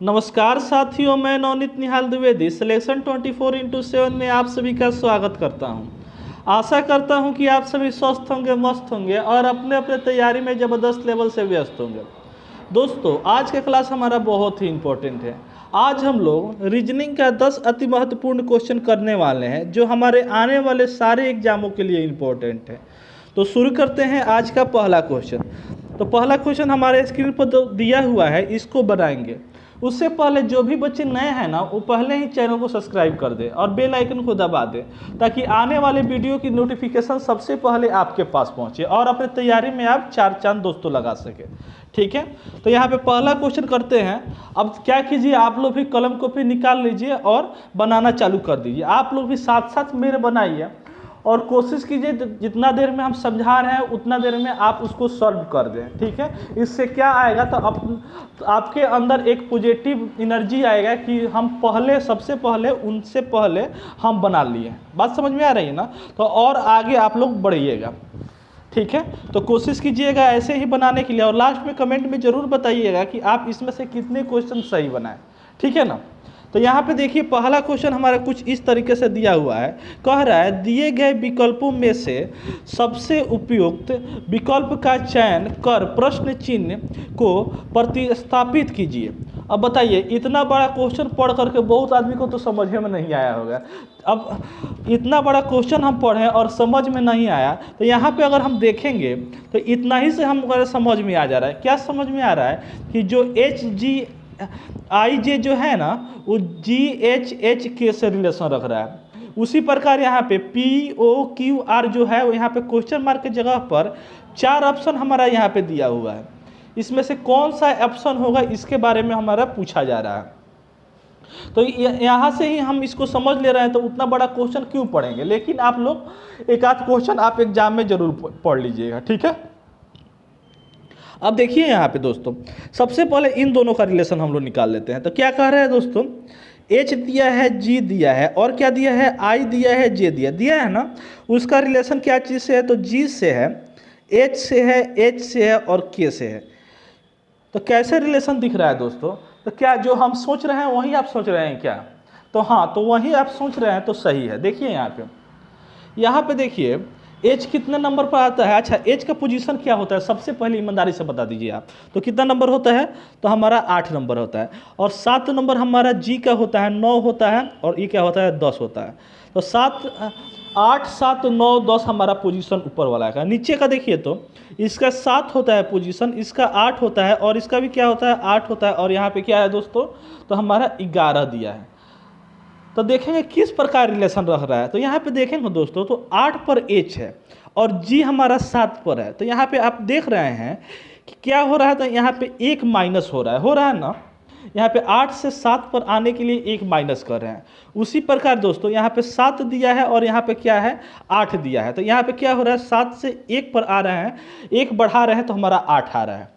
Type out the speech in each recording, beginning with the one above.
नमस्कार साथियों, मैं नवनीत निहाल द्विवेदी सिलेक्शन 24x7 में आप सभी का स्वागत करता हूं। आशा करता हूं कि आप सभी स्वस्थ होंगे, मस्त होंगे और अपने अपने तैयारी में ज़बरदस्त लेवल से व्यस्त होंगे। दोस्तों, आज का क्लास हमारा बहुत ही इम्पोर्टेंट है। आज हम लोग रीजनिंग का 10 अति महत्वपूर्ण क्वेश्चन करने वाले हैं जो हमारे आने वाले सारे एग्जामों के लिए इम्पोर्टेंट है। तो शुरू करते हैं आज का पहला क्वेश्चन। तो पहला क्वेश्चन हमारे स्क्रीन पर दिया हुआ है, इसको बनाएंगे। उससे पहले जो भी बच्चे नए हैं ना, वो पहले ही चैनल को सब्सक्राइब कर दे और बेल आइकन को दबा दे, ताकि आने वाले वीडियो की नोटिफिकेशन सबसे पहले आपके पास पहुंचे और अपने तैयारी में आप चार चांद दोस्तों लगा सके। ठीक है, तो यहाँ पे पहला क्वेश्चन करते हैं। अब क्या कीजिए, आप लोग भी कलम कॉपी निकाल लीजिए और बनाना चालू कर दीजिए। आप लोग भी साथ साथ मेरे बनाइए और कोशिश कीजिए जितना देर में हम समझा रहे हैं उतना देर में आप उसको सॉल्व कर दें। ठीक है, इससे क्या आएगा, तो आपके अंदर एक पॉजिटिव एनर्जी आएगा कि हम सबसे पहले उनसे पहले हम बना लिए। बात समझ में आ रही है ना? तो और आगे आप लोग बढ़िएगा। ठीक है, तो कोशिश कीजिएगा ऐसे ही बनाने के लिए और लास्ट में कमेंट में ज़रूर बताइएगा कि आप इसमें से कितने क्वेश्चन सही बनाए। ठीक है ना? तो यहाँ पे देखिए, पहला क्वेश्चन हमारा कुछ इस तरीके से दिया हुआ है। कह रहा है, दिए गए विकल्पों में से सबसे उपयुक्त विकल्प का चयन कर प्रश्न चिन्ह को प्रतिस्थापित कीजिए। अब बताइए, इतना बड़ा क्वेश्चन पढ़ करके बहुत आदमी को तो समझ में नहीं आया होगा। अब इतना बड़ा क्वेश्चन हम पढ़ें और समझ में नहीं आया, तो यहाँ पे अगर हम देखेंगे तो इतना ही से हम समझ में आ जा रहा है। क्या समझ में आ रहा है कि जो HGIJ जो है ना, वो GHH से रिलेशन रख रहा है। उसी प्रकार यहाँ पे POQR जो है वो यहाँ पे क्वेश्चन मार्क की जगह पर 4 ऑप्शन हमारा यहाँ पे दिया हुआ है। इसमें से कौन सा ऑप्शन होगा इसके बारे में हमारा पूछा जा रहा है। तो यहाँ से ही हम इसको समझ ले रहे हैं, तो उतना बड़ा क्वेश्चन क्यों पढ़ेंगे। लेकिन आप लोग एक आध क्वेश्चन आप एग्जाम में जरूर पढ़ लीजिएगा। ठीक है, अब देखिए यहाँ पे दोस्तों, सबसे पहले इन दोनों का रिलेशन हम लोग निकाल लेते हैं। तो क्या कह रहे हैं दोस्तों, H दिया है, G दिया है और क्या दिया है, I दिया है, J दिया है ना। उसका रिलेशन क्या चीज़ से है, तो G से है, H से है, H से है और K से है। तो कैसे रिलेशन दिख रहा है दोस्तों? तो क्या जो हम सोच रहे हैं वही आप सोच रहे हैं क्या? तो हाँ, तो वही आप सोच रहे हैं तो सही है। देखिए यहाँ पे देखिए, एच कितने नंबर पर आता है। अच्छा, एच का पोजीशन क्या होता है, सबसे पहले ईमानदारी से बता दीजिए आप। तो कितना नंबर होता है, तो हमारा 8 नंबर होता है। और 7 नंबर हमारा जी का होता है, 9 होता है और ये क्या होता है, 10 होता है। तो 8 7 9 10 हमारा पोजीशन ऊपर वाला है। नीचे का देखिए तो इसका 7 होता है पोजीशन, इसका 8 होता है और इसका भी क्या होता है, 8 होता है। और यहाँ पे क्या है दोस्तों, तो हमारा 11 दिया है। तो देखेंगे किस प्रकार रिलेशन रख रहा है। तो यहाँ पे देखेंगे दोस्तों, तो 8 पर H है और G हमारा 7 पर है। तो यहाँ पे आप देख रहे हैं कि क्या हो रहा है, तो यहाँ पे 1 माइनस हो रहा है ना। यहाँ पे 8 से 7 पर आने के लिए 1 माइनस कर रहे हैं। उसी प्रकार दोस्तों यहाँ पे 7 दिया है और यहाँ पे क्या है, 8 दिया है। तो यहाँ पे क्या हो रहा है, 7 से 1 पर आ रहे हैं, 1 बढ़ा रहे हैं तो हमारा 8 आ रहा है।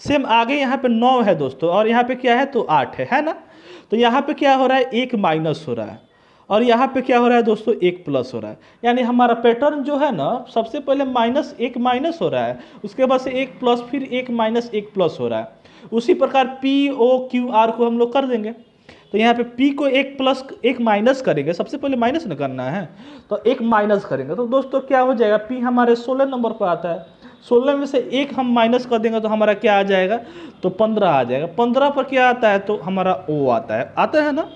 सेम आगे यहाँ पे 9 है दोस्तों और यहाँ पे क्या है, तो 8 है ना। तो यहाँ पे क्या हो रहा है, 1 माइनस हो रहा है और यहाँ पे क्या हो रहा है दोस्तों, 1 प्लस हो रहा है। यानी हमारा पैटर्न जो है ना, सबसे पहले -1 माइनस हो रहा है, उसके बाद से 1 प्लस, फिर 1 माइनस 1 प्लस हो रहा है। उसी प्रकार POQR को हम लोग कर देंगे। तो यहाँ पे P को 1 प्लस 1 माइनस करेंगे, सबसे पहले माइनस न करना है, तो 1 माइनस करेंगे। तो दोस्तों क्या हो जाएगा, P हमारे 16 नंबर पर आता है। 16 में से 1 हम माइनस कर देंगे तो हमारा क्या आ जाएगा, तो 15 आ जाएगा। 15 पर क्या आता है, तो हमारा O आता है ना।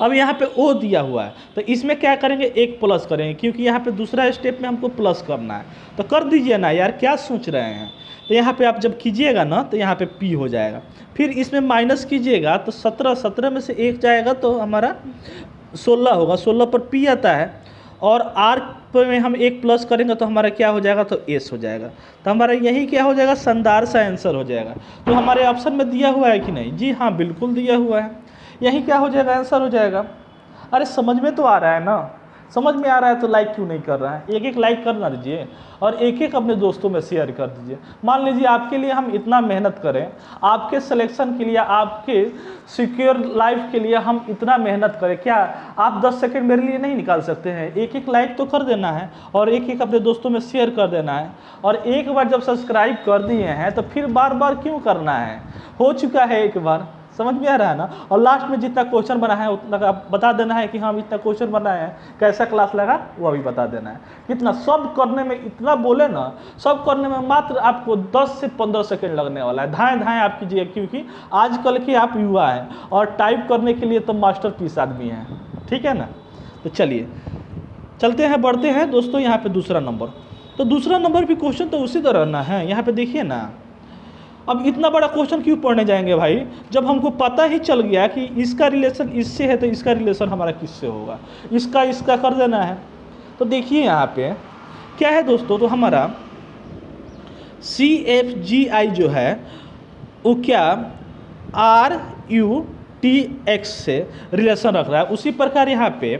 अब यहाँ पे O दिया हुआ है, तो इसमें क्या करेंगे, 1 प्लस करेंगे, क्योंकि यहाँ पे दूसरा स्टेप में हमको प्लस करना है। तो कर दीजिए ना यार, क्या सोच रहे हैं। तो यहाँ पे आप जब कीजिएगा ना, तो यहाँ पे P हो जाएगा, फिर इसमें माइनस कीजिएगा तो 17 में से 1 जाएगा तो हमारा 16 होगा। 16 पर P आता है और R पर में हम 1 प्लस करेंगे तो हमारा क्या हो जाएगा, तो S हो जाएगा। तो हमारा यही क्या हो जाएगा, शानदार सा आंसर हो जाएगा। तो हमारे ऑप्शन में दिया हुआ है कि नहीं, जी हाँ बिल्कुल दिया हुआ है। यही क्या हो जाएगा, आंसर हो जाएगा। अरे समझ में तो आ रहा है ना, समझ में आ रहा है तो लाइक क्यों नहीं कर रहा है? एक एक लाइक करना दीजिए और एक एक अपने दोस्तों में शेयर कर दीजिए। मान लीजिए आपके लिए हम इतना मेहनत करें, आपके सिलेक्शन के लिए, आपके सिक्योर लाइफ के लिए हम इतना मेहनत करें, क्या आप 10 सेकंड मेरे लिए नहीं निकाल सकते हैं? एक एक लाइक तो कर देना है और एक एक अपने दोस्तों में शेयर कर देना है। और एक बार जब सब्सक्राइब कर दिए हैं तो फिर बार बार क्यों करना है? हो चुका है एक बार, समझ में आ रहा है ना? और लास्ट में जितना क्वेश्चन बना है उतना आप बता देना है कि हाँ इतना क्वेश्चन बनाए हैं, कैसा क्लास लगा वो अभी बता देना है। कितना सब करने में, इतना बोले ना, सब करने में मात्र आपको 10 से 15 सेकंड लगने वाला है। धाएँ धाएँ आप कीजिए, क्योंकि आजकल के आप युवा हैं और टाइप करने के लिए तो मास्टरपीस आदमी हैं, ठीक है ना? तो चलिए चलते हैं, बढ़ते हैं दोस्तों। यहाँ पे दूसरा नंबर, तो दूसरा नंबर भी क्वेश्चन तो उसी तरह ना है। यहाँ पे देखिए ना, अब इतना बड़ा क्वेश्चन क्यों पढ़ने जाएंगे भाई, जब हमको पता ही चल गया कि इसका रिलेशन इससे है तो इसका रिलेशन हमारा किससे होगा, इसका इसका कर देना है। तो देखिए यहाँ पे क्या है दोस्तों, तो हमारा CFGI जो है वो क्या RUTX से रिलेशन रख रहा है। उसी प्रकार यहाँ पे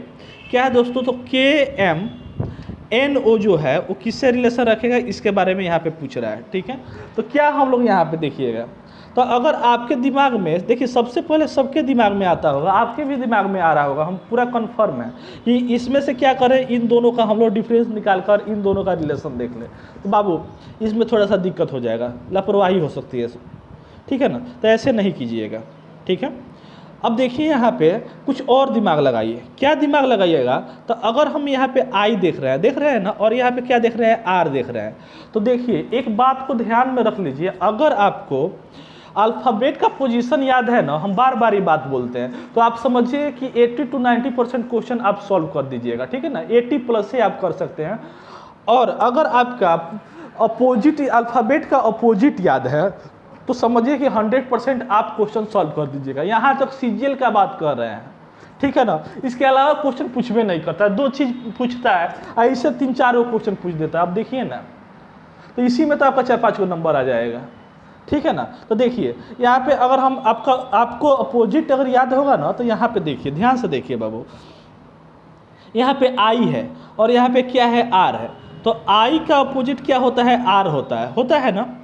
क्या है दोस्तों, तो KMNO जो है वो किससे रिलेशन रखेगा, इसके बारे में यहाँ पे पूछ रहा है, ठीक है। तो क्या हम लोग यहाँ पे देखिएगा, तो अगर आपके दिमाग में, देखिए सबसे पहले सबके दिमाग में आता होगा, आपके भी दिमाग में आ रहा होगा, हम पूरा कन्फर्म है कि इसमें से क्या करें, इन दोनों का हम लोग डिफरेंस निकाल कर इन दोनों का रिलेशन देख लें। तो बाबू इसमें थोड़ा सा दिक्कत हो जाएगा, लापरवाही हो सकती है, ठीक है ना? तो ऐसे नहीं कीजिएगा, ठीक है। अब देखिए यहाँ पे कुछ और दिमाग लगाइए। क्या दिमाग लगाइएगा, तो अगर हम यहाँ पे आई देख रहे हैं ना, और यहाँ पे क्या देख रहे हैं, आर देख रहे हैं, तो देखिए एक बात को ध्यान में रख लीजिए। अगर आपको अल्फ़ाबेट का पोजीशन याद है ना, हम बार बार ये बात बोलते हैं, तो आप समझिए कि 80 to 90% क्वेश्चन आप सॉल्व कर दीजिएगा, ठीक है ना? 80+ से आप कर सकते हैं। और अगर आपका अपोजिट, अल्फ़ाबेट का अपोजिट याद है, तो समझिए कि 100% आप क्वेश्चन सॉल्व कर दीजिएगा। यहाँ तक CGL का बात कर रहे हैं, ठीक है ना? इसके अलावा क्वेश्चन पूछबे नहीं करता है, 2 चीज़ पूछता है, ऐसे 3-4 क्वेश्चन पूछ देता है। आप देखिए ना, तो इसी में तो आपका 4-5 नंबर आ जाएगा, ठीक है ना? तो देखिए यहाँ पे अगर हम आपको अपोजिट अगर याद होगा ना, तो यहाँ पे देखिए, ध्यान से देखिए बाबू, यहाँ पे आई है और यहाँ पे क्या है, आर है। तो आई का अपोजिट क्या होता है, आर होता है ना?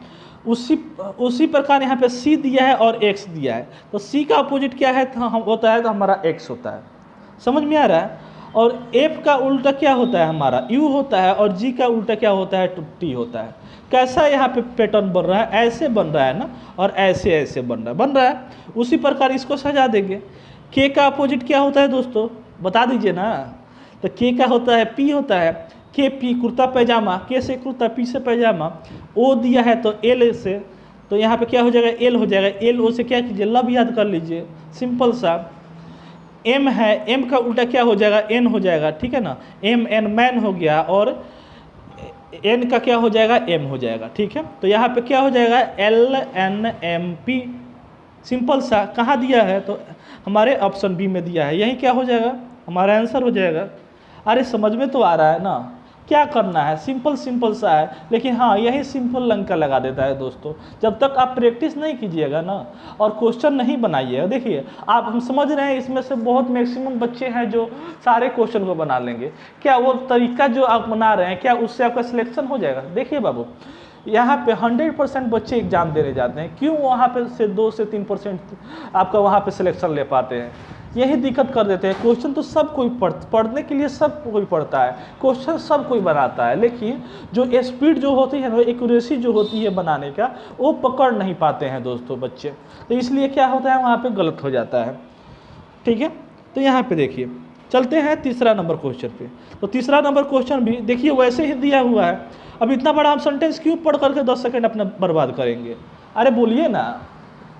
उसी प्रकार यहाँ पे C दिया है और X दिया है, तो C का अपोजिट क्या है, तो हम होता है, तो हमारा X होता है। समझ में आ रहा है? और F का उल्टा क्या होता है, हमारा U होता है, और G का उल्टा क्या होता है, T होता है। कैसा यहाँ पे पैटर्न बन रहा है, ऐसे बन रहा है ना, और ऐसे ऐसे बन रहा है। उसी प्रकार इसको सजा देंगे। K का अपोजिट क्या होता है दोस्तों, बता दीजिए ना। तो K का होता है, P होता है, KP कुर्ता पैजामा, K से कुर्ता, P से पैजामा। O दिया है तो L से, तो यहाँ पे क्या हो जाएगा, L हो जाएगा। LO से क्या कीजिए, लव याद कर लीजिए, सिंपल सा। M है, M का उल्टा क्या हो जाएगा, N हो जाएगा, ठीक है ना? MN मैन हो गया, और N का क्या हो जाएगा, M हो जाएगा, ठीक है। तो यहाँ पे क्या हो जाएगा, LNMP, सिंपल सा। कहाँ दिया है, तो हमारे ऑप्शन बी में दिया है, यही क्या हो जाएगा, हमारा आंसर हो जाएगा। अरे समझ में तो आ रहा है ना, क्या करना है, सिंपल सा है। लेकिन हाँ, यही सिंपल लंका लगा देता है दोस्तों। जब तक आप प्रैक्टिस नहीं कीजिएगा ना, और क्वेश्चन नहीं बनाइएगा, देखिए आप, हम समझ रहे हैं इसमें से बहुत मैक्सिमम बच्चे हैं जो सारे क्वेश्चन को बना लेंगे। क्या वो तरीका जो आप बना रहे हैं, क्या उससे आपका सिलेक्शन हो जाएगा? देखिए बाबू, यहाँ पे 100% बच्चे एग्जाम देने जाते हैं, क्यों वहाँ पे से 2 से 3% आपका वहाँ पे सिलेक्शन ले पाते हैं? यही दिक्कत कर देते हैं। क्वेश्चन तो सब कोई पढ़ने के लिए सब कोई पढ़ता है, क्वेश्चन सब कोई बनाता है, लेकिन जो स्पीड जो होती है ना, एक्यूरेसी जो होती है बनाने का, वो पकड़ नहीं पाते हैं दोस्तों बच्चे। तो इसलिए क्या होता है, वहाँ पे गलत हो जाता है, ठीक है। तो यहाँ पे देखिए, चलते हैं तीसरा नंबर क्वेश्चन पे। तो तीसरा नंबर क्वेश्चन भी देखिए वैसे ही दिया हुआ है। अब इतना बड़ा हम सेंटेंस क्यों पढ़ करके 10 सेकंड अपना बर्बाद करेंगे? अरे बोलिए ना,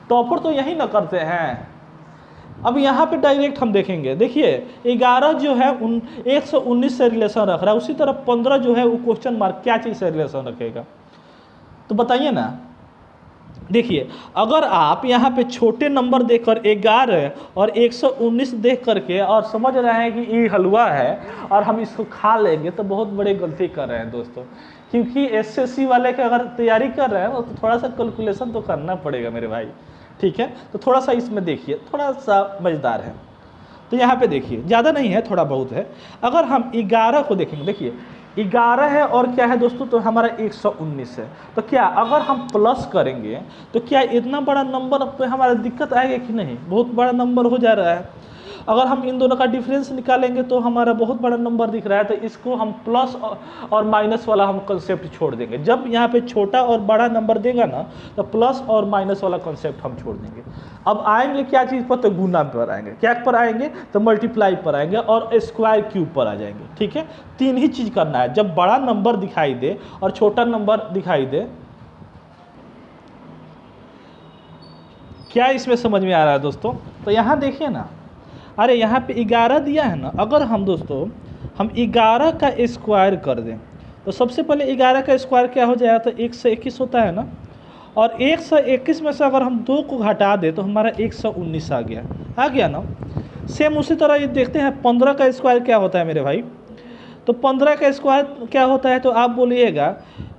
टॉपर तो यही ना करते हैं। अब यहाँ पे डायरेक्ट हम देखेंगे, देखिए 11 जो है 119 से रिलेशन रख रहा है, उसी तरह 15 जो है वो क्वेश्चन मार्क क्या चीज़ से रिलेशन रखेगा, तो बताइए ना। देखिए अगर आप यहाँ पे छोटे नंबर देखकर 11 और 119 देख करके और समझ रहे हैं कि ये हलवा है और हम इसको खा लेंगे, तो बहुत बड़ी गलती कर रहे हैं दोस्तों। क्योंकि SSC वाले का अगर तैयारी कर रहे हैं तो थोड़ा सा कैलकुलेशन तो करना पड़ेगा मेरे भाई, ठीक है। तो थोड़ा सा इसमें देखिए, थोड़ा सा मज़ेदार है। तो यहाँ पे देखिए ज़्यादा नहीं है, थोड़ा बहुत है। अगर हम 11 को देखेंगे, देखिए 11 है और क्या है दोस्तों, तो हमारा 119 है। तो क्या अगर हम प्लस करेंगे तो क्या इतना बड़ा नंबर पे हमारा दिक्कत आएगा कि नहीं? बहुत बड़ा नंबर हो जा रहा है। अगर हम इन दोनों का डिफरेंस निकालेंगे तो हमारा बहुत बड़ा नंबर दिख रहा है, तो इसको हम प्लस और माइनस वाला हम कंसेप्ट छोड़ देंगे। जब यहाँ पे छोटा और बड़ा नंबर देगा ना, तो प्लस और माइनस वाला कंसेप्ट हम छोड़ देंगे। अब आएंगे क्या चीज़ पर, तो गुना पर आएंगे। क्या पर आएंगे, तो मल्टीप्लाई पर आएंगे और स्क्वायर क्यूब पर आ जाएंगे। ठीक है, तीन ही चीज़ करना है। जब बड़ा नंबर दिखाई दे और छोटा नंबर दिखाई दे। क्या इसमें समझ में आ रहा है दोस्तों? तो यहाँ देखिए ना, अरे यहाँ पे 11 दिया है ना, अगर हम दोस्तों हम 11 का स्क्वायर कर दें तो सबसे पहले 11 का स्क्वायर क्या हो जाएगा, तो 121 होता है ना। और 121 में से अगर हम 2 को घटा दें तो हमारा 119 आ गया ना। सेम उसी तरह ये देखते हैं 15 का स्क्वायर क्या होता है मेरे भाई। तो 15 का स्क्वायर क्या होता है, तो आप बोलिएगा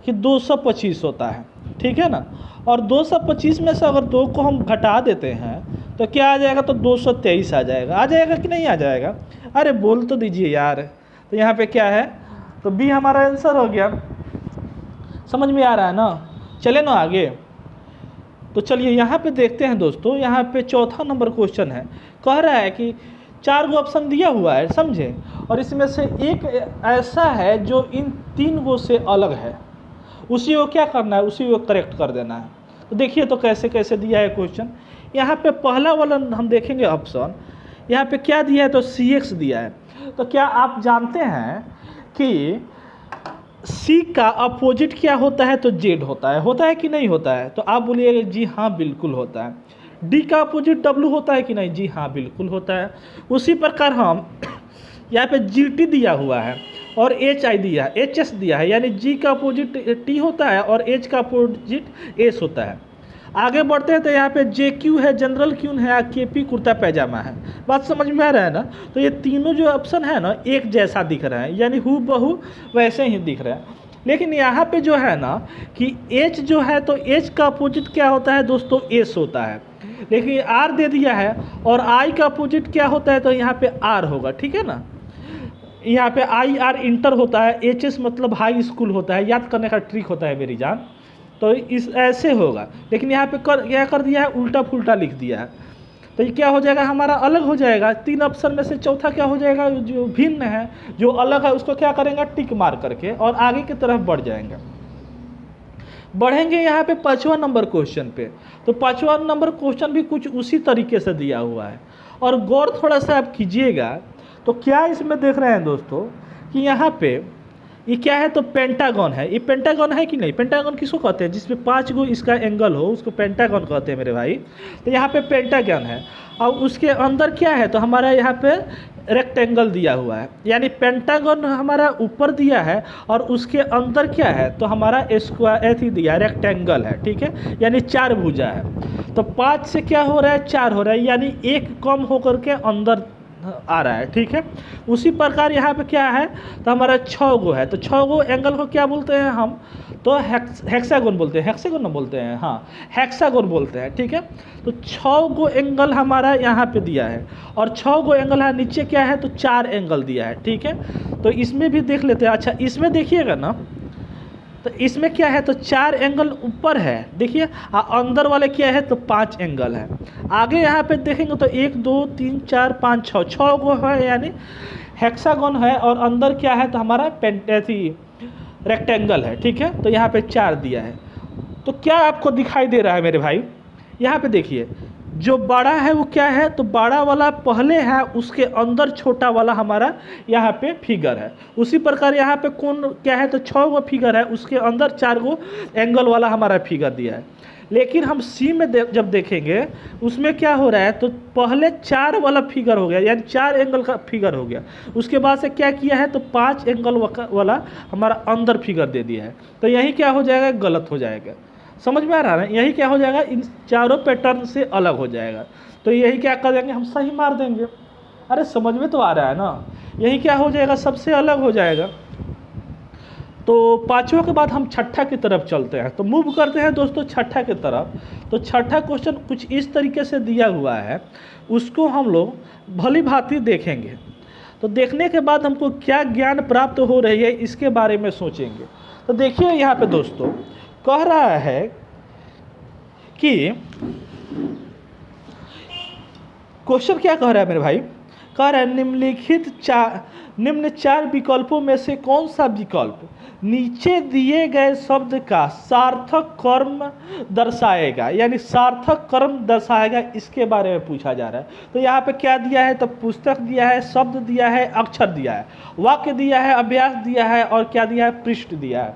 कि 225 होता है। ठीक है ना। और 225 में से अगर 2 को हम घटा देते हैं तो क्या आ जाएगा, तो 223 आ जाएगा कि नहीं आ जाएगा? अरे बोल तो दीजिए यार। तो यहाँ पे क्या है, तो बी हमारा आंसर हो गया। समझ में आ रहा है ना? चले ना आगे। तो चलिए यहाँ पे देखते हैं दोस्तों, यहाँ पे चौथा नंबर क्वेश्चन है। कह रहा है कि 4 गो ऑप्शन दिया हुआ है, समझे, और इसमें से एक ऐसा है जो इन 3 गो से अलग है। उसी को क्या करना है, उसी को करेक्ट कर देना है। तो देखिए तो कैसे कैसे दिया है क्वेश्चन। यहाँ पे पहला वाला हम देखेंगे ऑप्शन, यहाँ पे क्या दिया है, तो CX दिया है। तो क्या आप जानते हैं कि C का अपोजिट क्या होता है, तो Z होता है कि नहीं होता है? तो आप बोलिएगा जी हाँ बिल्कुल होता है। D का अपोजिट W होता है कि नहीं? जी हाँ बिल्कुल होता है। उसी प्रकार हम यहाँ पे GT दिया हुआ है और HI दिया है, HS दिया है, यानी G का अपोजिट T होता है और H का अपोजिट S होता है। आगे बढ़ते हैं तो यहाँ पे JQ है, जनरल क्यून है, KP कुर्ता पैजामा है। बात समझ में आ रहा है ना? तो ये तीनों जो ऑप्शन है ना एक जैसा दिख रहा है, यानी हू बहू वैसे ही दिख रहा है। लेकिन यहाँ पे जो है ना कि H जो है, तो H का अपोजिट क्या होता है दोस्तों, S होता है। लेकिन R दे दिया है और I का अपोजिट क्या होता है, तो यहाँ पे R होगा। ठीक है ना। यहाँ पे IR इंटर होता है, HS मतलब हाई स्कूल होता है। याद करने का ट्रिक होता है मेरी जान। तो इस ऐसे होगा, लेकिन यहाँ पे क्या कर दिया है, उल्टा पुल्टा लिख दिया है। तो ये क्या हो जाएगा, हमारा अलग हो जाएगा। 3 ऑप्शन में से चौथा क्या हो जाएगा, जो भिन्न है, जो अलग है, उसको क्या करेंगे, टिक मार करके और आगे की तरफ बढ़ जाएंगे। बढ़ेंगे यहाँ पे 5वां नंबर क्वेश्चन पे। तो 5वां नंबर क्वेश्चन भी कुछ उसी तरीके से दिया हुआ है। और गौर थोड़ा सा आप कीजिएगा, तो क्या इसमें देख रहे हैं दोस्तों कि यहाँ पे ये क्या है, तो पेंटागन है। ये पेंटागन है कि नहीं? पेंटागन किसको कहते हैं, जिसमें 5 गो इसका एंगल हो, उसको पेंटागन कहते हैं मेरे भाई। तो यहाँ पे पेंटागन है और उसके अंदर क्या है, तो हमारा यहाँ पे रेक्टेंगल दिया हुआ है। यानी पेंटागन हमारा ऊपर दिया है और उसके अंदर क्या है, तो हमारा स्क्वायर एथी दिया है, रेक्टेंगल है। ठीक है, यानी 4 भुजा है। तो 5 से क्या हो रहा है, 4 हो रहा है, यानी 1 कम होकर के अंदर आ रहा है। ठीक है, उसी प्रकार यहाँ पे क्या है, तो हमारा 6 गो है। तो 6 गो एंगल को क्या बोलते हैं हम, तो हेक्सागोन बोलते हैं। हेक्सागोन ना बोलते हैं, हाँ हेक्सागोन बोलते हैं। ठीक है, तो 6 गो एंगल हमारा यहाँ पे दिया है और 6 गो एंगल है। नीचे क्या है, तो 4 एंगल दिया है। ठीक है, तो इसमें भी देख लेते हैं। अच्छा इसमें देखिएगा ना, तो इसमें क्या है, तो 4 एंगल ऊपर है, देखिए, अंदर वाले क्या है, तो 5 एंगल है। आगे यहाँ पे देखेंगे तो 1 2 3 4 5 6 गो है, यानी हेक्सागोन है और अंदर क्या है, तो हमारा रेक्टेंगल है। ठीक है, तो यहाँ पे 4 दिया है। तो क्या आपको दिखाई दे रहा है मेरे भाई, यहाँ पे देखिए, जो बड़ा है वो क्या है, तो बड़ा वाला पहले है, उसके अंदर छोटा वाला हमारा यहाँ पे फिगर है। उसी प्रकार यहाँ पे कौन क्या है, तो 6 गो फिगर है, उसके अंदर 4 गो एंगल वाला हमारा फिगर दिया है। लेकिन हम सी में जब देखेंगे उसमें क्या हो रहा है, तो पहले 4 वाला फिगर हो गया, यानी 4 एंगल का फिगर हो गया। उसके बाद से क्या किया है, तो 5 एंगल वाला हमारा अंदर फिगर दे दिया है। तो यही क्या हो जाएगा, गलत हो जाएगा। समझ में आ रहा है, यही क्या हो जाएगा, इन चारों पैटर्न से अलग हो जाएगा। तो यही क्या कर देंगे, हम सही मार देंगे। अरे समझ में तो आ रहा है ना, यही क्या हो जाएगा, सबसे अलग हो जाएगा। तो पाँचवा के बाद हम छठा की तरफ चलते हैं, तो मूव करते हैं दोस्तों छठा की तरफ। तो छठा क्वेश्चन कुछ इस तरीके से दिया हुआ है, उसको हम लोग भली भांति देखेंगे। तो देखने के बाद हमको क्या ज्ञान प्राप्त हो रही है इसके बारे में सोचेंगे। तो देखिए यहाँ पे दोस्तों कह रहा है कि क्वेश्चन क्या कह रहा है मेरे भाई, कह रहा है निम्न चार विकल्पों में से कौन सा विकल्प नीचे दिए गए शब्द का सार्थक कर्म दर्शाएगा, यानी सार्थक कर्म दर्शाएगा, इसके बारे में पूछा जा रहा है। तो यहाँ पे क्या दिया है, तो पुस्तक दिया है, शब्द दिया है, अक्षर दिया है, वाक्य दिया है, अभ्यास दिया है और क्या दिया है, पृष्ठ दिया है।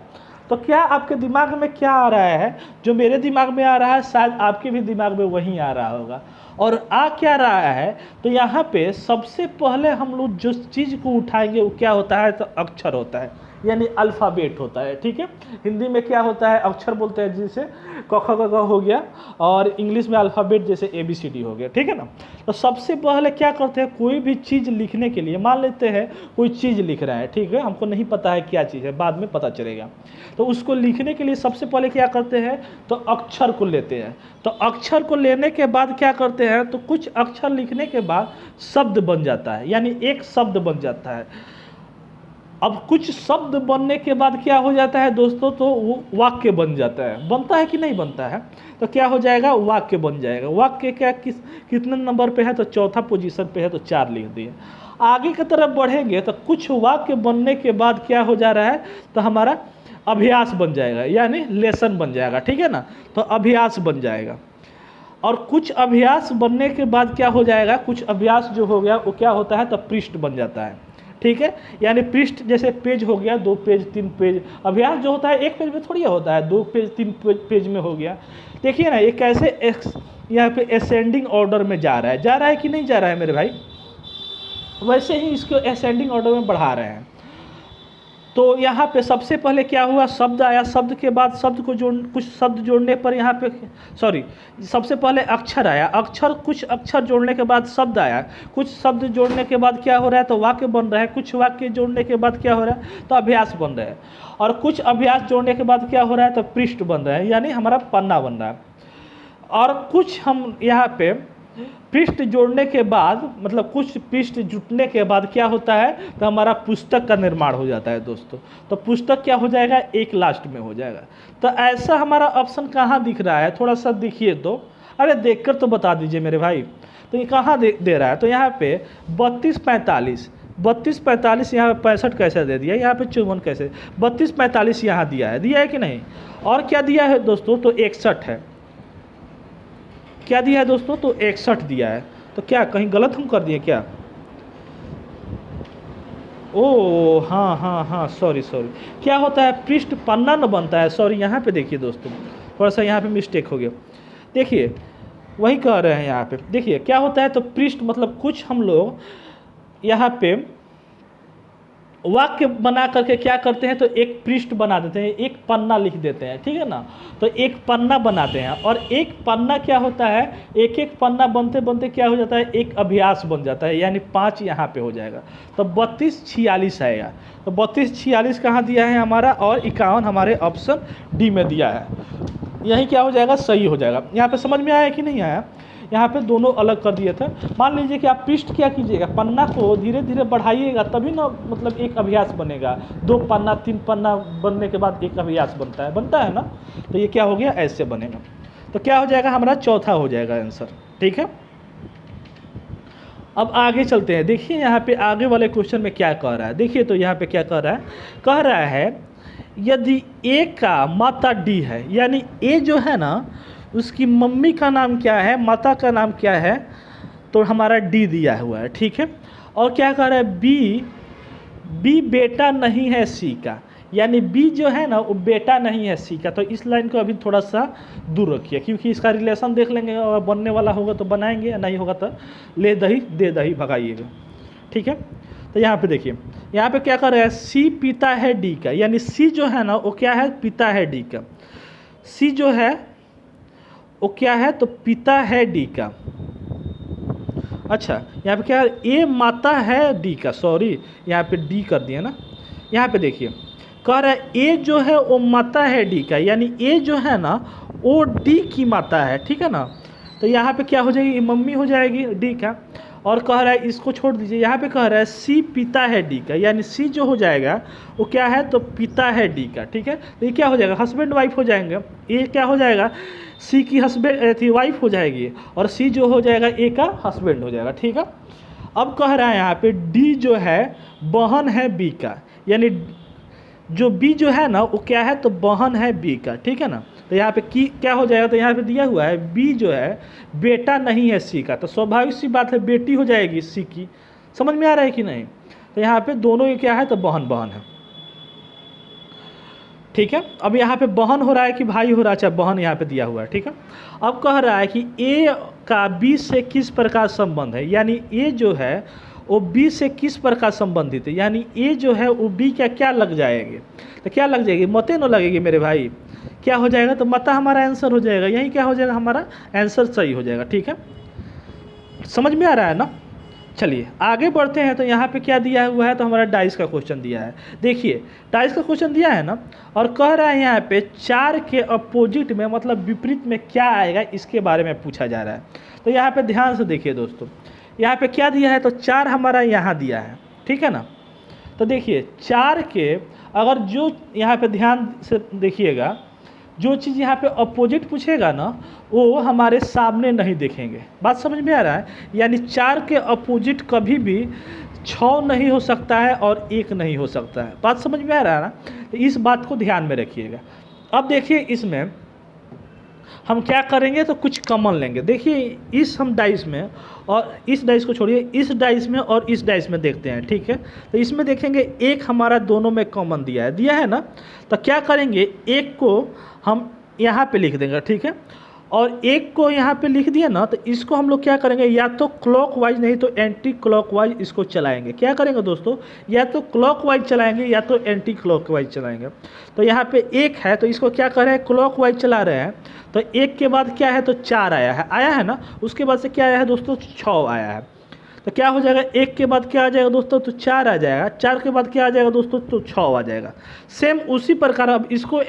तो क्या आपके दिमाग में क्या आ रहा है, जो मेरे दिमाग में आ रहा है शायद आपके भी दिमाग में वही आ रहा होगा। और आ क्या रहा है, तो यहाँ पे सबसे पहले हम लोग जो चीज़ को उठाएंगे वो क्या होता है, तो अक्षर होता है, यानी अल्फ़ाबेट होता है। ठीक है, हिंदी में क्या होता है, अक्षर बोलते हैं, जिसे क ख ग घ हो गया, और इंग्लिश में अल्फ़ाबेट जैसे ABCD हो गया। ठीक है ना। तो सबसे पहले क्या करते हैं, कोई भी चीज़ लिखने के लिए, मान लेते हैं कोई चीज़ लिख रहा है, ठीक है, हमको नहीं पता है क्या चीज़ है, बाद में पता चलेगा। तो उसको लिखने के लिए सबसे पहले क्या करते हैं, तो अक्षर को लेते हैं। तो अक्षर को लेने के बाद क्या करते हैं, तो कुछ अक्षर लिखने के बाद शब्द बन जाता है, यानी एक शब्द बन जाता है। अब कुछ शब्द बनने के बाद क्या हो जाता है दोस्तों, तो वो वाक्य बन जाता है। बनता है कि नहीं बनता है, तो क्या हो जाएगा, वाक्य बन जाएगा। वाक्य क्या कितने नंबर पे है, तो चौथा पोजीशन पे है, तो 4 लिख दिए। आगे की तरफ बढ़ेंगे तो कुछ वाक्य बनने के बाद क्या हो जा रहा है, तो हमारा अभ्यास बन जाएगा, यानी लेसन बन जाएगा। ठीक है ना, तो अभ्यास बन जाएगा। और कुछ अभ्यास बनने के बाद क्या हो जाएगा, कुछ अभ्यास जो हो गया वो क्या होता है, तो पृष्ठ बन जाता है। ठीक है, यानी पृष्ठ जैसे पेज हो गया, 2 पेज 3 पेज। अभ्यास जो होता है एक पेज में थोड़ी होता है, 2 पेज 3 पेज में हो गया। देखिए ना, ये कैसे यहाँ पे असेंडिंग ऑर्डर में जा रहा है कि नहीं जा रहा है मेरे भाई, वैसे ही इसको असेंडिंग ऑर्डर में बढ़ा रहे हैं। तो यहाँ पे सबसे पहले क्या हुआ, शब्द आया, शब्द के बाद शब्द को कुछ शब्द जोड़ने पर यहाँ पे सबसे पहले अक्षर आया, कुछ अक्षर जोड़ने के बाद शब्द आया, कुछ शब्द जोड़ने के बाद क्या हो रहा है, तो वाक्य बन रहा है, कुछ वाक्य जोड़ने के बाद क्या हो रहा है, तो अभ्यास बन रहा है, और कुछ अभ्यास जोड़ने के बाद क्या हो रहा है, तो पृष्ठ बन रहा है, यानी हमारा पन्ना बन रहा है। और कुछ हम यहाँ पे पृष्ठ जोड़ने के बाद, मतलब कुछ पृष्ठ जुटने के बाद क्या होता है, तो हमारा पुस्तक का निर्माण हो जाता है दोस्तों। तो पुस्तक क्या हो जाएगा, एक लास्ट में हो जाएगा। तो ऐसा हमारा ऑप्शन कहाँ दिख रहा है, थोड़ा सा दिखिए तो, अरे देखकर तो बता दीजिए मेरे भाई। तो ये कहाँ दे रहा है, तो यहाँ पे 32-45 यहाँ पे 65 कैसे दे दिया, यहाँ पे 54 कैसे, 32-45 यहाँ दिया है कि नहीं। और क्या दिया है दोस्तों, तो 61 है। क्या दिया है दोस्तों, तो 61 दिया है। तो क्या कहीं गलत हम कर दिए क्या, ओ हाँ, सॉरी, क्या होता है, पृष्ठ पन्ना न बनता है, सॉरी। यहाँ पे देखिए दोस्तों, थोड़ा सा यहाँ पे मिस्टेक हो गया। देखिए वही कह रहे हैं यहाँ पे, देखिए क्या होता है, तो पृष्ठ मतलब कुछ हम लोग यहाँ पे वाक्य बना करके क्या करते हैं, तो एक पृष्ठ बना देते हैं, एक पन्ना लिख देते हैं। ठीक है ना, तो एक पन्ना बनाते हैं, और एक पन्ना क्या होता है, एक पन्ना बनते बनते क्या हो जाता है, एक अभ्यास बन जाता है, यानी 5 यहाँ पे हो जाएगा। तो 32-46 आएगा। तो 32-46 कहाँ दिया है हमारा, और 51 हमारे ऑप्शन डी में दिया है। यही क्या हो जाएगा, सही हो जाएगा। यहाँ पे समझ में आया कि नहीं आया, यहाँ पे दोनों अलग कर दिए थे। मान लीजिए कि आप पृष्ठ क्या कीजिएगा, पन्ना को धीरे धीरे बढ़ाइएगा, तभी ना मतलब एक अभ्यास बनेगा। 2 पन्ना 3 पन्ना बनने के बाद एक अभ्यास बनता है ना। तो ये क्या हो गया, ऐसे बनेगा। तो क्या हो जाएगा, हमारा चौथा हो जाएगा आंसर। ठीक है, अब आगे चलते हैं। देखिए यहाँ पे आगे वाले क्वेश्चन में क्या कह रहा है, देखिए तो यहाँ पे क्या कह रहा है यदि ए का माता डी है, यानी ए जो है ना उसकी मम्मी का नाम क्या है, माता का नाम क्या है, तो हमारा डी दिया हुआ है। ठीक है, और क्या कह रहा है, बी बेटा नहीं है सी का, यानी बी जो है ना वो बेटा नहीं है सी का। तो इस लाइन को अभी थोड़ा सा दूर रखिए, क्योंकि इसका रिलेशन देख लेंगे, और बनने वाला होगा तो बनाएंगे, या नहीं होगा तो ले दही दे दही भगाइएगा। ठीक है, तो यहाँ पे देखिए, यहाँ पे क्या कर रहा है, सी पिता है डी का, यानी सी जो है ना वो क्या है, पिता है डी का। सी जो है वो क्या है, तो पिता है डी का। अच्छा, यहाँ पे क्या है, ए माता है डी का, सॉरी यहाँ पे डी कर दिया ना। यहाँ पे देखिए कह रहा है ए जो है वो माता है डी का, यानी ए जो है ना वो डी की माता है, ठीक है ना। तो यहाँ पे क्या हो जाएगी, मम्मी हो जाएगी डी का। और कह रहा है इसको छोड़ दीजिए, यहाँ पे कह रहा है सी पिता है डी का, यानी सी जो हो जाएगा वो क्या है, तो पिता है डी का, ठीक है। तो ये क्या हो जाएगा, हस्बैंड वाइफ हो जाएंगे। ये क्या हो जाएगा, सी की हस्बैंड थी वाइफ हो जाएगी, और सी जो हो जाएगा ए का हस्बैंड हो जाएगा, ठीक है। अब कह रहा है यहाँ पे डी जो है बहन है बी का, यानी जो बी जो है ना वो क्या है, तो बहन है बी का, ठीक है ना। तो यहाँ पे की क्या हो जाएगा, तो यहाँ पे दिया हुआ है बी जो है बेटा नहीं है सी का, तो स्वाभाविक सी बात है बेटी हो जाएगी सी की। समझ में आ रहा है कि नहीं। तो यहाँ पे दोनों ये क्या है, तो बहन बहन है, ठीक है। अब यहाँ पे बहन हो रहा है कि भाई हो रहा है, अच्छा बहन यहाँ पे दिया हुआ है, ठीक है। अब कह रहा है कि ए का बी से किस प्रकार संबंध है, यानी ए जो है वो बी से किस प्रकार संबंधित है, यानी ए जो है वो बी का क्या लग जाएगी, तो क्या लग जाएगी, मते न लगेगी मेरे भाई, क्या हो जाएगा, तो मता हमारा आंसर हो जाएगा, यही क्या हो जाएगा, हमारा आंसर सही हो जाएगा, ठीक है। समझ में आ रहा है ना। चलिए आगे बढ़ते हैं। तो यहाँ पे क्या दिया हुआ है, तो हमारा डाइस का क्वेश्चन दिया है। देखिए डाइस का क्वेश्चन दिया है ना, और कह रहा है यहाँ पे 4 के अपोजिट में मतलब विपरीत में क्या आएगा, इसके बारे में पूछा जा रहा है। तो यहाँ पे ध्यान से देखिए दोस्तों, यहाँ पे क्या दिया है, तो 4 हमारा यहाँ दिया है, ठीक है ना। तो देखिए 4 के अगर जो यहाँ पे ध्यान से देखिएगा, जो चीज़ यहाँ पे अपोजिट पूछेगा ना वो हमारे सामने नहीं देखेंगे। बात समझ में आ रहा है, यानी 4 के अपोजिट कभी भी 6 नहीं हो सकता है और 1 नहीं हो सकता है। बात समझ में आ रहा है ना, तो इस बात को ध्यान में रखिएगा। अब देखिए इसमें हम क्या करेंगे, तो कुछ कॉमन लेंगे। देखिए इस हम डाइस में, और इस डाइस को छोड़िए, इस डाइस में और इस डाइस में देखते हैं, ठीक है। तो इसमें देखेंगे एक हमारा दोनों में कॉमन दिया है ना। तो क्या करेंगे, एक को हम यहाँ पे लिख देंगे, ठीक है, और एक को यहाँ पे लिख दिया ना, तो इसको हम लोग क्या करेंगे, या तो क्लॉकवाइज नहीं तो एंटी क्लॉकवाइज इसको चलाएंगे। क्या करेंगे दोस्तों, या तो क्लॉकवाइज चलाएंगे या तो एंटी क्लॉकवाइज चलाएंगे। तो यहाँ पे 1 है तो इसको क्या कर रहे हैं, क्लॉकवाइज चला रहे हैं। तो 1 के बाद क्या है, तो 4 आया है ना। उसके बाद से क्या आया है दोस्तों, 6 आया है। तो क्या हो जाएगा, 1 के बाद क्या आ जाएगा दोस्तों, तो 4 आ जाएगा। 4 के बाद क्या आ जाएगा दोस्तों, तो 6 आ जाएगा। सेम उसी प्रकार अब इसको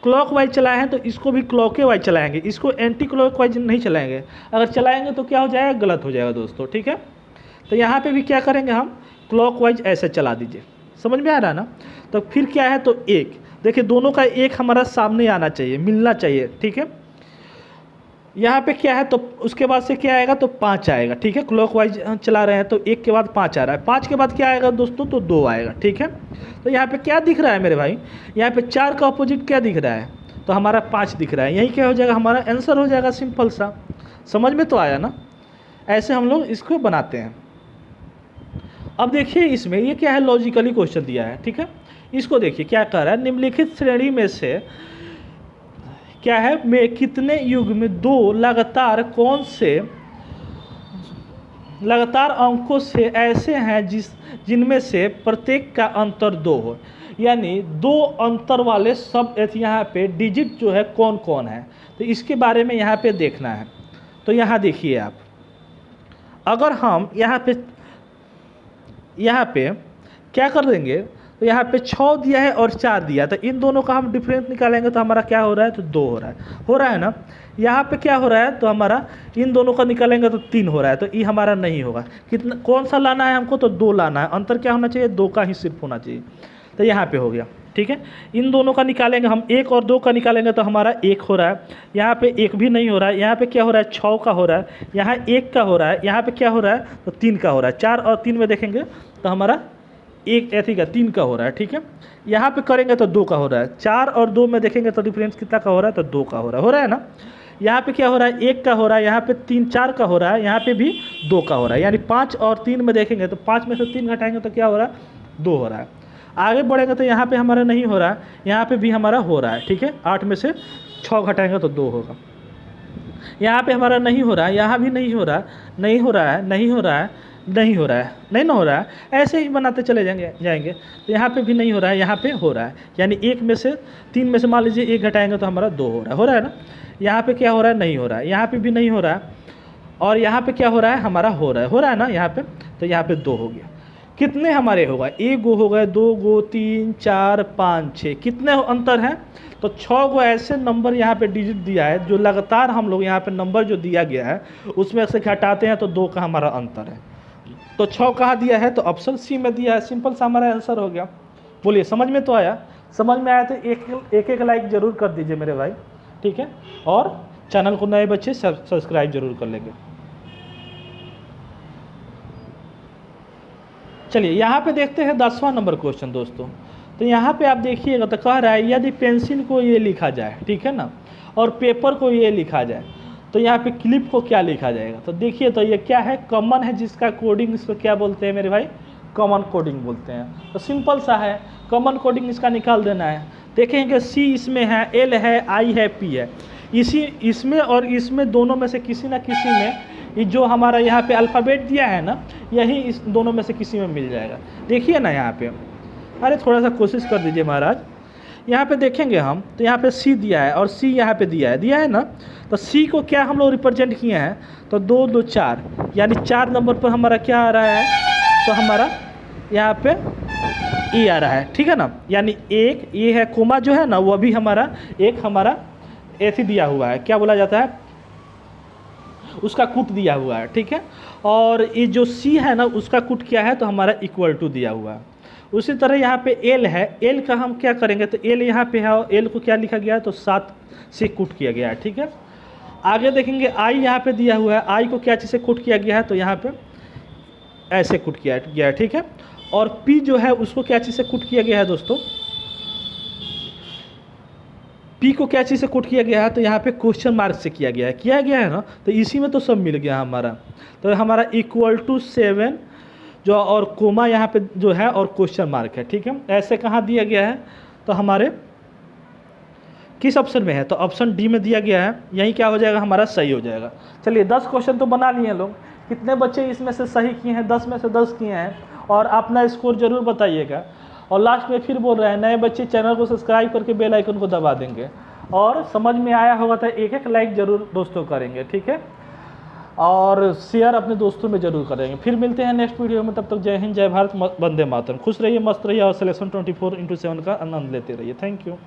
क्लॉक वाइज चलाए हैं तो इसको भी क्लॉके वाइज चलाएंगे, इसको एंटी क्लॉक वाइज नहीं चलाएंगे। अगर चलाएंगे तो क्या हो जाएगा, गलत हो जाएगा दोस्तों, ठीक है। तो यहाँ पे भी क्या करेंगे, हम क्लॉक वाइज ऐसे चला दीजिए। समझ में आ रहा है ना। तो फिर क्या है, तो 1 देखिए दोनों का 1 हमारा सामने आना चाहिए, मिलना चाहिए, ठीक है। यहाँ पे क्या है, तो उसके बाद से क्या आएगा, तो 5 आएगा, ठीक है। क्लॉकवाइज चला रहे हैं तो 1 के बाद 5 आ रहा है। 5 के बाद क्या आएगा दोस्तों, तो 2 आएगा, ठीक है। तो यहाँ पे क्या दिख रहा है मेरे भाई, यहाँ पे 4 का अपोजिट क्या दिख रहा है, तो हमारा 5 दिख रहा है। यही क्या हो जाएगा, हमारा आंसर हो जाएगा, सिंपल सा। समझ में तो आया ना। ऐसे हम लोग इसको बनाते हैं। अब देखिए इसमें ये क्या है, लॉजिकली क्वेश्चन दिया है, ठीक है। इसको देखिए क्या कह रहा है, निम्नलिखित श्रेणी में से क्या है, में कितने युग में 2 लगातार अंकों से ऐसे हैं जिनमें से प्रत्येक का अंतर 2 हो, यानी 2 अंतर वाले सब यहाँ पे डिजिट जो है कौन कौन है, तो इसके बारे में यहाँ पे देखना है। तो यहाँ देखिए आप, अगर हम यहाँ पे क्या कर देंगे, तो यहाँ पे 6 दिया है और 4 दिया है, तो इन दोनों का हम डिफरेंस निकालेंगे तो हमारा क्या हो रहा है, तो 2 हो रहा है ना। यहाँ पे क्या हो रहा है, तो हमारा इन दोनों का निकालेंगे तो 3 हो रहा है, तो ये हमारा नहीं होगा। कितना कौन सा लाना है हमको, तो 2 लाना है। अंतर क्या होना चाहिए, 2 का ही सिर्फ होना चाहिए। तो यहाँ पे हो गया, ठीक है। इन दोनों का निकालेंगे हम, 1 और 2 का निकालेंगे तो हमारा 1 हो रहा है। यहाँ पे 1 भी नहीं हो रहा है। यहाँ पे क्या हो रहा है, 6 का हो रहा है। यहाँ 1 का हो रहा है। यहाँ पे क्या हो रहा है, तो 3 का हो रहा है। 4 और 3 में देखेंगे तो हमारा 3 का हो रहा है, ठीक है। यहाँ पे करेंगे तो 2 का हो रहा है। 4 और 2 में देखेंगे तो डिफरेंस कितना का हो रहा है, तो 2 का हो रहा है ना। यहाँ पे क्या हो रहा है, 1 का हो रहा है। यहाँ पे 4 का हो रहा है। यहाँ पे भी 2 का हो रहा है। यानी 5 और 3 में देखेंगे तो 5 में से 3 घटाएंगे तो क्या हो रहा है, 2 हो रहा है। आगे बढ़ेंगे तो यहाँ पे हमारा नहीं हो रहा है, यहाँ पे भी हमारा हो रहा है, ठीक है। 8 में से 6 घटाएंगे तो 2 होगा। यहाँ पे हमारा नहीं हो रहा है, यहाँ भी नहीं हो रहा है, नहीं हो रहा है, नहीं हो रहा है, नहीं हो रहा है, नहीं ना हो रहा है। ऐसे ही बनाते चले जाएंगे। तो यहाँ पे भी नहीं हो रहा है, यहाँ पे हो रहा है। यानी 1 में से 3 में से मान लीजिए 1 घटाएंगे तो हमारा 2 हो रहा है ना। यहाँ पे क्या हो रहा है, नहीं हो रहा है। यहाँ पे भी नहीं हो रहा है। और यहाँ पे क्या हो रहा है, हमारा हो रहा है ना यहाँ पे। तो यहाँ पे 2 हो गया। कितने हमारे होगा, एक गो हो गए, दो गो, 3 4 5 6, कितने अंतर हैं, तो 6 गो ऐसे नंबर यहाँ पे डिजिट दिया है जो लगातार हम लोग यहाँ पे नंबर जो दिया गया है उसमें से घटाते हैं तो 2 का हमारा अंतर है। तो 6 कहाँ दिया है, तो ऑप्शन सी में दिया है। सिंपल सा हमारा आंसर हो गया। बोलिए समझ में तो आया? समझ में आया तो एक लाइक ज़रूर कर दीजिए मेरे भाई, ठीक है। और चैनल को नए बच्चे सब्सक्राइब जरूर कर लेंगे। चलिए यहाँ पे देखते हैं 10वां नंबर क्वेश्चन दोस्तों। तो यहाँ पे आप देखिएगा तो कह रहा है यदि पेंसिल को ये लिखा जाए, ठीक है ना, और पेपर को ये लिखा जाए तो यहाँ पे क्लिप को क्या लिखा जाएगा। तो देखिए तो ये क्या है, कॉमन है, जिसका कोडिंग इसको क्या बोलते हैं मेरे भाई, कॉमन कोडिंग बोलते हैं। तो सिंपल सा है, कॉमन कोडिंग इसका निकाल देना है। देखेंगे सी इसमें है, एल है, आई है, पी है, इसमें और इसमें दोनों में से किसी ना किसी में ये जो हमारा यहाँ पे अल्फ़ाबेट दिया है ना, यही इस दोनों में से किसी में मिल जाएगा। देखिए ना यहाँ पे, अरे थोड़ा सा कोशिश कर दीजिए महाराज। यहाँ पे देखेंगे हम तो यहाँ पे सी दिया है और सी यहाँ पे दिया है ना। तो सी को क्या हम लोग रिप्रेजेंट किए हैं, तो 2 2 4, यानी 4 नंबर पर हमारा क्या आ रहा है, तो हमारा यहाँ पे ई आ रहा है, ठीक है ना। यानी एक ये है, कोमा जो है ना वो भी हमारा एक हमारा ऐसे दिया हुआ है, क्या बोला जाता है, उसका कुट दिया हुआ है, ठीक है। और ये जो सी है ना उसका कुट क्या है, तो हमारा इक्वल टू दिया हुआ है। उसी तरह यहाँ पे एल है, एल का हम क्या करेंगे, तो एल यहाँ पे है और एल को क्या लिखा गया है, तो 7 से कुट किया गया है, ठीक है। आगे देखेंगे आई यहाँ पे दिया हुआ है, आई को क्या चीज़ से कुट किया गया है, तो यहाँ पे ऐसे कुट किया गया है, ठीक है। और पी जो है उसको क्या चीज़ से कुट किया गया है दोस्तों, पी को क्या चीज़ से कोट किया गया है, तो यहाँ पे क्वेश्चन मार्क से किया गया है ना। तो इसी में तो सब मिल गया हमारा। तो हमारा इक्वल टू 7 जो और कोमा यहाँ पे जो है और क्वेश्चन मार्क है, ठीक है। ऐसे कहाँ दिया गया है, तो हमारे किस ऑप्शन में है, तो ऑप्शन डी में दिया गया है। यही क्या हो जाएगा, हमारा सही हो जाएगा। चलिए 10 क्वेश्चन तो बना लिए लोग। कितने बच्चे इसमें से सही किए हैं, 10 में से 10 किए हैं, और अपना स्कोर जरूर बताइएगा। और लास्ट में फिर बोल रहे हैं, नए बच्चे चैनल को सब्सक्राइब करके बेल आइकन को दबा देंगे। और समझ में आया होगा तो एक लाइक ज़रूर दोस्तों करेंगे, ठीक है। और शेयर अपने दोस्तों में ज़रूर करेंगे। फिर मिलते हैं नेक्स्ट वीडियो में, तब तक जय हिंद, जय भारत, वंदे मातरम। खुश रहिए, मस्त रहिए और सिलेक्शन 24/7 का आनंद लेते रहिए। Thank you.